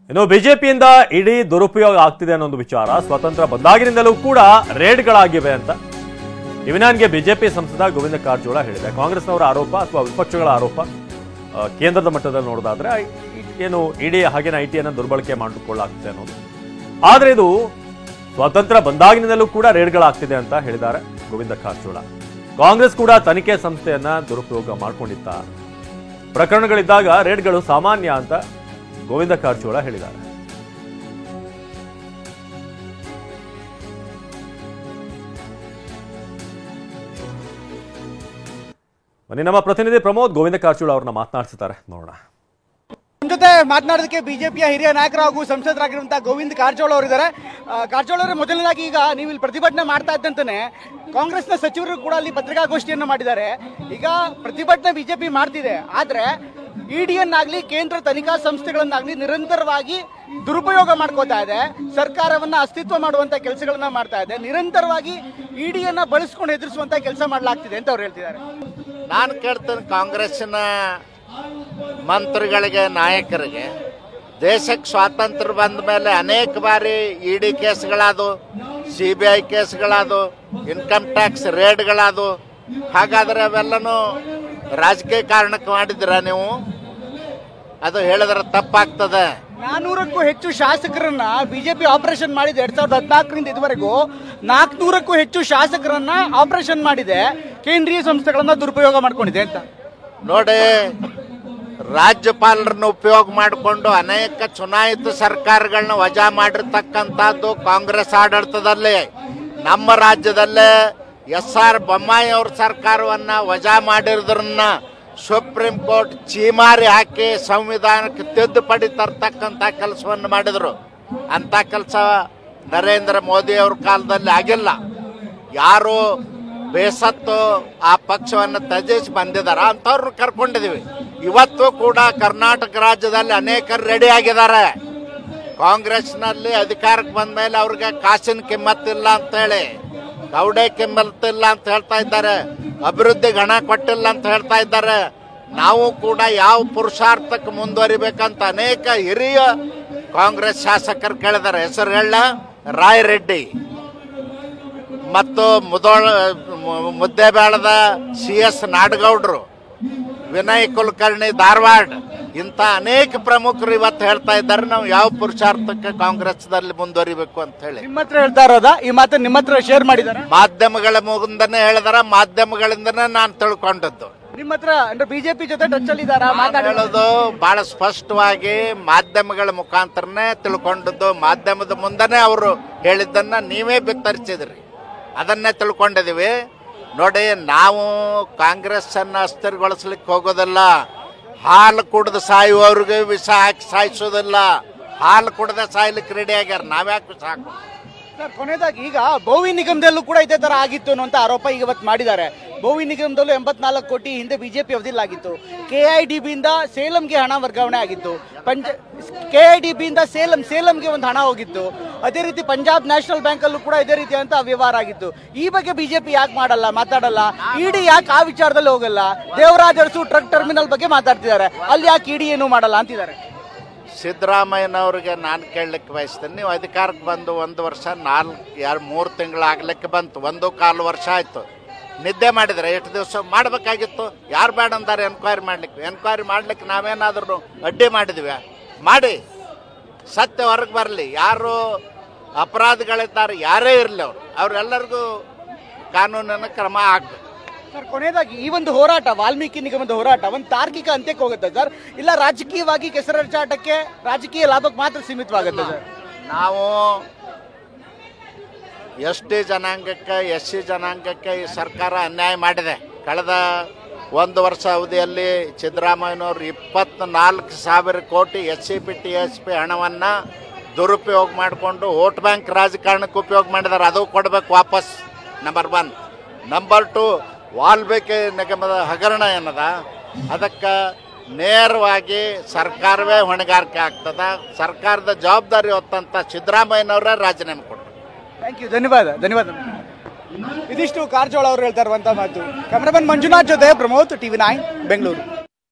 ಇನ್ನು ಬಿಜೆಪಿಯಿಂದ ಇಡೀ ದುರುಪಯೋಗ ಆಗ್ತಿದೆ ಅನ್ನೋ ಒಂದು ವಿಚಾರ ಸ್ವತಂತ್ರ ಬಂದಾಗಿನಿಂದಲೂ ಕೂಡ ರೇಡ್ಗಳಾಗಿವೆ ಅಂತ ಇವಿನಾನ್ಗೆ ಬಿಜೆಪಿ ಸಂಸದ ಗೋವಿಂದ ಕಾರಜೋಳ ಹೇಳಿದೆ. ಕಾಂಗ್ರೆಸ್ನವರ ಆರೋಪ ಅಥವಾ ವಿಪಕ್ಷಗಳ ಆರೋಪ ಕೇಂದ್ರದ ಮಟ್ಟದಲ್ಲಿ ನೋಡೋದಾದ್ರೆ ಏನು ಇಡಿ ಹಾಗೇನ ಐಟಿಯನ್ನು ದುರ್ಬಳಕೆ ಮಾಡಿಕೊಳ್ಳಲಾಗ್ತಿದೆ ಅನ್ನೋದು. ಆದ್ರೆ ಇದು ಸ್ವತಂತ್ರ ಬಂದಾಗಿನಿಂದಲೂ ಕೂಡ ರೇಡ್ಗಳಾಗ್ತಿದೆ ಅಂತ ಹೇಳಿದ್ದಾರೆ ಗೋವಿಂದ ಕಾರಜೋಳ. ಕಾಂಗ್ರೆಸ್ ಕೂಡ ತನಿಖೆ ಸಂಸ್ಥೆಯನ್ನ ದುರುಪಯೋಗ ಮಾಡಿಕೊಂಡಿತ್ತ, ಪ್ರಕರಣಗಳಿದ್ದಾಗ ರೇಡ್ಗಳು ಸಾಮಾನ್ಯ ಅಂತ ಗೋವಿಂದ ಕಾರಜೋಳ ಹೇಳಿದ್ದಾರೆ. ಬನ್ನಿ ನಮ್ಮ ಪ್ರತಿನಿಧಿ ಪ್ರಮೋದ್ ಗೋವಿಂದ ಕಾರಜೋಳ ಅವ್ರನ್ನ ಮಾತನಾಡಿಸುತ್ತಾರೆ, ನೋಡೋಣ. ನಮ್ಮ ಜೊತೆ ಮಾತನಾಡೋದಕ್ಕೆ ಬಿಜೆಪಿಯ ಹಿರಿಯ ನಾಯಕರು ಹಾಗೂ ಸಂಸದರಾಗಿರುವಂತಹ ಗೋವಿಂದ ಕಾರಜೋಳ ಅವರಿದ್ದಾರೆ. ಕಾರಜೋಳ ಅವರೇ, ಮೊದಲನೇದಾಗಿ ಈಗ ನೀವು ಇಲ್ಲಿ ಪ್ರತಿಭಟನೆ ಮಾಡ್ತಾ ಇದ್ದಂತಾನೆ ಕಾಂಗ್ರೆಸ್ನ ಸಚಿವರು ಕೂಡ ಅಲ್ಲಿ ಪತ್ರಿಕಾಗೋಷ್ಠಿಯನ್ನು ಮಾಡಿದ್ದಾರೆ. ಈಗ ಪ್ರತಿಭಟನೆ ಬಿಜೆಪಿ ಮಾಡ್ತಿದೆ, ಆದ್ರೆ ಇಡಿಯನ್ನಾಗ್ಲಿ ಕೇಂದ್ರ ತನಿಖಾ ಸಂಸ್ಥೆಗಳನ್ನಾಗ್ಲಿ ನಿರಂತರವಾಗಿ ದುರುಪಯೋಗ ಮಾಡ್ಕೋತಾ ಇದೆ. ಸರ್ಕಾರವನ್ನ ಅಸ್ತಿತ್ವ ಮಾಡುವಂತ ಕೆಲಸಗಳನ್ನ ಮಾಡ್ತಾ ಇದೆ. ನಿರಂತರವಾಗಿ ಇಡಿಯನ್ನ ಬಳಸ್ಕೊಂಡು ಎದುರಿಸುವಂತ ಕೆಲಸ ಮಾಡಲಾಗ್ತಿದೆ ಅಂತ ಅವ್ರು ಹೇಳ್ತಿದ್ದಾರೆ. ನಾನು ಕೇಳ್ತೇನೆ, ಕಾಂಗ್ರೆಸ್ಸಿನ ಮಂತ್ರಿಗಳಿಗೆ, ನಾಯಕರಿಗೆ ದೇಶಕ್ಕೆ ಸ್ವಾತಂತ್ರ್ಯ ಬಂದ ಮೇಲೆ ಅನೇಕ ಬಾರಿ ಇಡಿ ಕೇಸ್ಗಳಾದವು, CBI ಕೇಸ್ಗಳಾದವು, ಇನ್ಕಮ್ ಟ್ಯಾಕ್ಸ್ ರೇಡ್ಗಳಾದವು. ಹಾಗಾದರೆ ಅವೆಲ್ಲನೂ ರಾಜಕೀಯ ಕಾರಣಕ್ಕೆ ಮಾಡಿದ್ದೀರಾ ನೀವು? ಅದು ಹೇಳಿದ್ರೆ ತಪ್ಪಾಗ್ತದೆ. 400ಕ್ಕೂ ಹೆಚ್ಚು ಶಾಸಕರನ್ನ ಬಿಜೆಪಿ ಆಪರೇಷನ್ ಮಾಡಿದೆ. 2014ರಿಂದ ಇದುವರೆಗೂ 400ಕ್ಕೂ ಹೆಚ್ಚು ಶಾಸಕರನ್ನ ಆಪರೇಷನ್ ಮಾಡಿದೆ. ಕೇಂದ್ರೀಯ ಸಂಸ್ಥೆಗಳನ್ನ ದುರುಪಯೋಗ ಮಾಡ್ಕೊಂಡಿದೆ ಅಂತ ನೋಡಿ. ರಾಜ್ಯಪಾಲರನ್ನು ಉಪಯೋಗ ಮಾಡಿಕೊಂಡು ಅನೇಕ ಚುನಾಯಿತ ಸರ್ಕಾರಗಳನ್ನ ವಜಾ ಮಾಡಿರ್ತಕ್ಕಂಥದ್ದು ಕಾಂಗ್ರೆಸ್ ಆಡಳಿತದಲ್ಲಿ. ನಮ್ಮ ರಾಜ್ಯದಲ್ಲೇ SR ಬೊಮ್ಮಾಯಿ ಅವ್ರ ಸರ್ಕಾರವನ್ನ ವಜಾ ಮಾಡಿರೋದ್ರನ್ನ ಸುಪ್ರೀಂ ಕೋರ್ಟ್ ಚೀಮಾರಿ ಹಾಕಿ ಸಂವಿಧಾನಕ್ಕೆ ತಿದ್ದುಪಡಿ ತರ್ತಕ್ಕಂಥ ಕೆಲಸವನ್ನು ಮಾಡಿದ್ರು. ಅಂತ ಕೆಲಸ ನರೇಂದ್ರ ಮೋದಿ ಅವ್ರ ಕಾಲದಲ್ಲಿ ಆಗಿಲ್ಲ. ಯಾರು ಬೇಸತ್ತು ಆ ಪಕ್ಷವನ್ನು ತ್ಯಜಿಸಿ ಬಂದಿದಾರ ಅಂತವ್ರನ್ನ ಕರ್ಕೊಂಡಿದೀವಿ. ಇವತ್ತು ಕೂಡ ಕರ್ನಾಟಕ ರಾಜ್ಯದಲ್ಲಿ ಅನೇಕರು ರೆಡಿ ಆಗಿದ್ದಾರೆ. ಕಾಂಗ್ರೆಸ್ನಲ್ಲಿ ಅಧಿಕಾರಕ್ಕೆ ಬಂದ ಮೇಲೆ ಅವ್ರಿಗೆ ಕಾಸಿನ ಕಿಮ್ಮತ್ತಿಲ್ಲ ಅಂತೇಳಿ, ಗೌಡೆ ಕಿಮ್ಮತ್ತಿಲ್ಲ ಅಂತ ಹೇಳ್ತಾ ಇದ್ದಾರೆ, ಅಭಿವೃದ್ಧಿಗೆ ಹಣ ಕೊಟ್ಟಿಲ್ಲ ಅಂತ ಹೇಳ್ತಾ ಇದ್ದಾರೆ. ನಾವು ಕೂಡ ಯಾವ ಪುರುಷಾರ್ಥಕ್ಕೆ ಮುಂದುವರಿಬೇಕಂತ ಅನೇಕ ಹಿರಿಯ ಕಾಂಗ್ರೆಸ್ ಶಾಸಕರು ಕೇಳಿದ್ದಾರೆ. ಹೆಸರು ಹೇಳ, ರಾಯ್ ರೆಡ್ಡಿ ಮತ್ತು ಮುದ್ದೇಬೇಳದ CS ನಾಡಗೌಡರು, ವಿನಯ್ ಕುಲಕರ್ಣಿ ಧಾರವಾಡ, ಇಂಥ ಅನೇಕ ಪ್ರಮುಖರು ಇವತ್ತು ಹೇಳ್ತಾ ಇದ್ದಾರೆ ನಾವು ಯಾವ ಪುರುಷಾರ್ಥಕ್ಕೆ ಕಾಂಗ್ರೆಸ್ದಲ್ಲಿ ಮುಂದುವರಿಬೇಕು ಅಂತ ಹೇಳಿ. ನಿಮ್ಮ ಹತ್ರ ಹೇಳ್ತಾ ಇರೋದಾ ಈ ಮಾತನ್ನು ನಿಮ್ಮ ಹತ್ರ ಶೇರ್ ಮಾಡಿದ್ದಾರೆ? ಮಾಧ್ಯಮಗಳ ಮುಂದನೆ ಹೇಳಿದಾರ, ಮಾಧ್ಯಮಗಳಿಂದನೇ ನಾನು ತಿಳ್ಕೊಂಡದ್ದು. ನಿಮ್ಮ ಹತ್ರ ಅಂದ್ರೆ ಬಿಜೆಪಿ ಜೊತೆ ಟಚ್ ಅಲ್ಲಿ ಇದಾರ ಮಾತಾಡೋದು ಬಹಳ ಸ್ಪಷ್ಟವಾಗಿ ಮಾಧ್ಯಮಗಳ ಮುಖಾಂತರನೇ ತಿಳ್ಕೊಂಡದ್ದು. ಮಾಧ್ಯಮದ ಮುಂದನೆ ಅವರು ಹೇಳಿದ್ದನ್ನ ನೀವೇ ಬಿತ್ತರಿಸಿದ್ರಿ, ಅದನ್ನೇ ತಿಳ್ಕೊಂಡಿದೀವಿ. ನೋಡಿ, ನಾವು ಕಾಂಗ್ರೆಸ್ ಅನ್ನ ಅಸ್ಥಿರಗೊಳಿಸ್ಲಿಕ್ಕೆ ಹೋಗೋದಿಲ್ಲ. ಹಾಲು ಕುಡ್ದು ಸಾಯುವವ್ರಿಗೆ ವಿಷ ಹಾಕಿ ಸಾಯಿಸೋದಿಲ್ಲ. ಹಾಲು ಕುಡ್ದೆ ಸಾಯ್ಲಿಕ್ಕೆ ರೆಡಿ ಆಗ್ಯಾರ, ನಾವ್ಯಾಕೆ ವಿಷ ಹಾಕೋ? ಸರ್, ಕೊನೆಯದಾಗಿ ಈಗ ಬೋವಿ ನಿಗಮದಲ್ಲೂ ಕೂಡ ಇದೇ ತರ ಆಗಿತ್ತು ಅನ್ನುವಂತ ಆರೋಪ ಈಗ ಇವತ್ತು ಮಾಡಿದ್ದಾರೆ. ಬೋವಿ ನಿಗಮದಲ್ಲೂ 84 ಕೋಟಿ ಹಿಂದೆ ಬಿಜೆಪಿ ಅವಧಿಲಾಗಿತ್ತು. KIDB ಇಂದ ಸೇಲಂಗೆ ಹಣ ವರ್ಗಾವಣೆ ಆಗಿತ್ತು. KIDB ಇಂದ ಸೇಲಂಗೆ ಒಂದು ಹಣ ಹೋಗಿತ್ತು. ಅದೇ ರೀತಿ ಪಂಜಾಬ್ ನ್ಯಾಷನಲ್ ಬ್ಯಾಂಕ್ ಅಲ್ಲೂ ಕೂಡ ಇದೇ ರೀತಿಯಂತ ವ್ಯವಹಾರ ಆಗಿತ್ತು. ಈ ಬಗ್ಗೆ ಬಿಜೆಪಿ ಯಾಕೆ ಮಾತಾಡಲ್ಲ? ಇಡಿ ಯಾಕೆ ಆ ವಿಚಾರದಲ್ಲಿ ಹೋಗಲ್ಲ? ದೇವರಾಜ್ ಅರಸು ಟ್ರಕ್ ಟರ್ಮಿನಲ್ ಬಗ್ಗೆ ಮಾತಾಡ್ತಿದ್ದಾರೆ, ಅಲ್ಲಿ ಯಾಕೆ ಇಡಿ ಏನು ಮಾಡಲ್ಲ ಅಂತಿದ್ದಾರೆ. ಸಿದ್ದರಾಮಯ್ಯನವ್ರಿಗೆ ನಾನು ಕೇಳಲಿಕ್ಕೆ ಬಯಸ್ತೇನೆ, ನೀವು ಅಧಿಕಾರಕ್ಕೆ ಬಂದು 1 ವರ್ಷ 3 ತಿಂಗಳಾಗಲಿಕ್ಕೆ ಬಂತು, 1.25 ವರ್ಷ ಆಯ್ತು. ನಿದ್ದೆ ಮಾಡಿದ್ರೆ ಎಷ್ಟು ದಿವಸ ಮಾಡಬೇಕಾಗಿತ್ತು? ಯಾರು ಬೇಡ ಅಂತಾರೆ ಎನ್ಕ್ವೈರಿ ಮಾಡ್ಲಿಕ್ಕೆ ನಾವೇನಾದ್ರೂ ಅಡ್ಡಿ ಮಾಡಿದ್ವಿ? ಮಾಡಿ ಸತ್ಯ ಹೊರಗೆ ಬರಲಿ. ಯಾರು ಅಪರಾಧಿಗಳಿದ್ದಾರೆ, ಯಾರೇ ಇರಲಿ, ಅವ್ರೆಲ್ಲರಿಗೂ ಕಾನೂನಿನ ಕ್ರಮ ಆಗ್ಬೇಕು. ಸರ್, ಕೊನೆಯದಾಗಿ ಈ ಒಂದು ಹೋರಾಟ, ವಾಲ್ಮೀಕಿ ನಿಗಮದ ಹೋರಾಟ ಒಂದು ತಾರ್ಕಿಕ ಅಂತ್ಯಕ್ಕೆ ಹೋಗುತ್ತೆ ಸರ್, ಇಲ್ಲ ರಾಜಕೀಯವಾಗಿ ಕೆಸರಚಾಟಕ್ಕೆ, ರಾಜಕೀಯ ಲಾಭಕ್ಕೆ ಮಾತ್ರ ಸೀಮಿತವಾಗುತ್ತೆ ಸರ್? ನಾವು ST ಜನಾಂಗಕ್ಕೆ, SC ಜನಾಂಗಕ್ಕೆ ಈ ಸರ್ಕಾರ ಅನ್ಯಾಯ ಮಾಡಿದೆ. ಕಳೆದ 1 ವರ್ಷ ಅವಧಿಯಲ್ಲಿ ಸಿದ್ದರಾಮಯ್ಯನವರು 24,000 ಕೋಟಿ SCP TSP ಹಣವನ್ನು ದುರುಪಯೋಗ ಮಾಡಿಕೊಂಡು ವೋಟ್ ಬ್ಯಾಂಕ್ ರಾಜಕಾರಣಕ್ಕೆ ಉಪಯೋಗ ಮಾಡಿದ್ದಾರೆ. ಅದು ಕೊಡಬೇಕು ವಾಪಸ್, ನಂಬರ್ 1. ನಂಬರ್ 2, ವಾಲ್ಮೀಕಿ ನಿಗಮದ ಹಗರಣ ಏನದ, ಅದಕ್ಕೆ ನೇರವಾಗಿ ಸರ್ಕಾರವೇ ಹೊಣೆಗಾರಿಕೆ ಆಗ್ತದ. ಸರ್ಕಾರದ ಜವಾಬ್ದಾರಿ ಹೊತ್ತಂತ ಸಿದ್ದರಾಮಯ್ಯನವರೇ ರಾಜೀನಾಮೆ ಕೊಟ್ಟರು. ಥ್ಯಾಂಕ್ ಯು, ಧನ್ಯವಾದ. ಇದಿಷ್ಟು ಕಾರಜೋಳ ಅವರು ಹೇಳ್ತಾ ಇರುವಂತಹ ಮಾತು. ಕ್ಯಾಮರಾಮನ್ ಮಂಜುನಾಥ್ ಜೊತೆ ಪ್ರಮೋದ್, TV9 ಬೆಂಗಳೂರು.